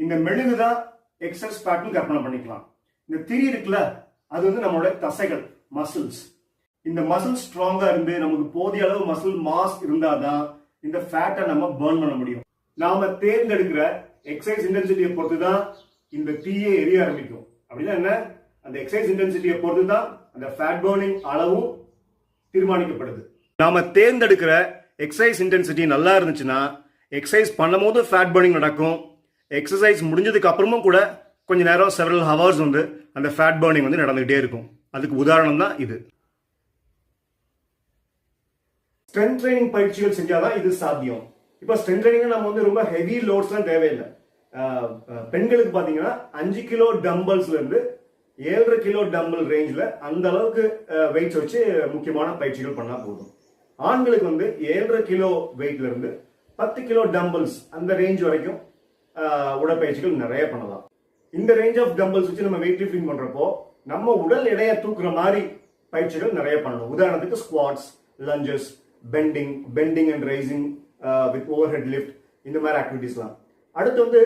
இந்த மெழுகு தான் எக்ஸஸ் ஃபேட்னு கற்பனை பண்ணிக்கலாம். இந்த திரி இருக்குல்ல, அது வந்து நம்மளோட தசைகள், மசில்ஸ். இந்த மசில் ஸ்ட்ராங்கா இருந்து நமக்கு போதிய அளவு மசில் மாஸ் இருந்தாதான் இந்த ஃபேட்டை நம்ம பர்ன் பண்ண முடியும். நாம தேர்ந்தெடுக்கிற எக்ஸசைஸ் இன்டென்சிட்டியை பொறுத்து தான் இந்த தீயை எரிய ஆரம்பிக்கும். அப்படின்னா என்ன, அந்த எக்ஸசைஸ் இன்டென்சிட்டியை பொறுத்து தான் அந்த ஃபேட் பர்னிங் அளவும் தீர்மானிக்கப்படுது. நாம தேர்ந்தெடுக்கிற எக்ஸசைஸ் இன்டென்சிட்டி நல்லா இருந்துச்சுன்னா எக்ஸசைஸ் பண்ணும்போது ஃபேட் பர்னிங் நடக்கும். எக்ஸசைஸ் முடிஞ்சதுக்கு அப்புறமும் கூட கொஞ்ச நேரம் செவரல் ஹவர்ஸ் வந்து அந்த ஃபேட் பர்னிங் வந்து நடந்துகிட்டே இருக்கும். அதுக்கு உதாரணம் தான் இது. ஸ்ட்ரென்த் ட்ரைனிங் பயிற்சிகள் செஞ்சாதான் இது சாத்தியம். இப்போ ஸ்ட்ரென்த் ட்ரைனிங் நம்ம வந்து ரொம்ப ஹெவி லோட்ஸ்லாம் தேவையில்லை. பெண்களுக்கு பார்த்தீங்கன்னா 5 கிலோ டம்பல்ஸ்ல இருந்து 7.5 கிலோ டம்பல் ரேஞ்சில் அந்த அளவுக்கு வெயிட்ஸ் வச்சு முக்கியமான பயிற்சிகள் பண்ணா போதும். ஆண்களுக்கு வந்து 7.5 கிலோ வெயிட்ல இருந்து 10 கிலோ டம்பல்ஸ் அந்த ரேஞ்ச் வரைக்கும் உடற்பயிற்சிகள் நிறைய பண்ணலாம். இந்த ரேஞ்ச் ஆஃப் டம்பல்ஸ் வச்சு நம்ம வெயிட் லிஃப்டிங் பண்றப்போ நம்ம உடல் எடையை தூக்குற மாதிரி பயிற்சிகள் நிறைய பண்ணணும். உதாரணத்துக்கு squats, lunges, bending and raising with overhead lift, இந்த மாதிரி ஆக்டிவிட்டிஸ்லாம். அடுத்து வந்து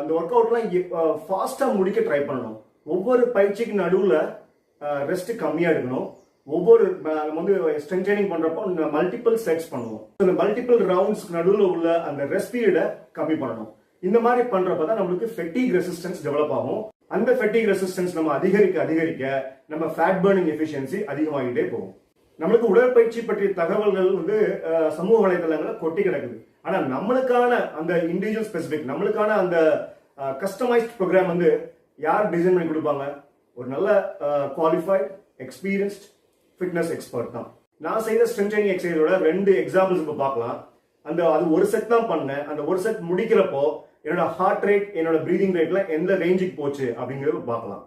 இந்த ஒர்க் அவுட்லாம் ஃபாஸ்டா முடிக்க ட்ரை பண்ணணும். ஒவ்வொரு பயிற்சிக்கு நடுவில் ரெஸ்ட் கம்மியா எடுக்கணும். ஒவ்வொரு நம்ம வந்து ஸ்ட்ரென்த் ட்ரைனிங் பண்றப்போ மல்டிபிள் செட்ஸ் பண்ணுவோம். இந்த மல்டிபிள் ரவுண்ட்ஸ் நடுவில் உள்ள அந்த ரெஸ்ட் பீரியடை கம்மி பண்ணணும். இந்த மாதிரி பண்றப்ப தான் நம்மளுக்கு ஃபெட்டிக் ரெசிஸ்டன்ஸ் டெவலப் ஆகும். அந்த ஃபெட்டிக் ரெசிஸ்டன்ஸ் நம்ம அதிகரிக்க நம்ம ஃபேட் பர்னிங் எஃபிஷியன்சி அதிகமாகிட்டே போகும். நம்மளுக்கு உடற்பயிற்சி பற்றிய தகவல்கள் வந்து சமூக வலைதளங்களை கொட்டி கிடக்குது. ஆனா நம்மளுக்கான அந்த இண்டிவிஜுவல் ஸ்பெசிபிக், நம்மளுக்கான அந்த கஸ்டமைஸ்ட் ப்ரோக்ராம் வந்து யார் டிசைன் பண்ணி கொடுப்பாங்க? ஒரு நல்ல குவாலிஃபைட் எக்ஸ்பீரியன்ஸ்ட் ஃபிட்னஸ் எக்ஸ்பர்ட் தான். நான் செய்த ஸ்ட்ரென்த் ட்ரைனிங் எக்ஸசைஸோட 2 எக்ஸாம்பிள்ஸ் இப்போ பார்க்கலாம். அது ஒரு செட் தான் பண்ணேன். அந்த ஒரு செட் முடிக்கிறப்போ என்னோட ஹார்ட் ரேட், என்னோட பிரீதிங் ரேட்ல எந்த ரேஞ்சுக்கு போச்சு அப்படிங்கிறது பார்க்கலாம்.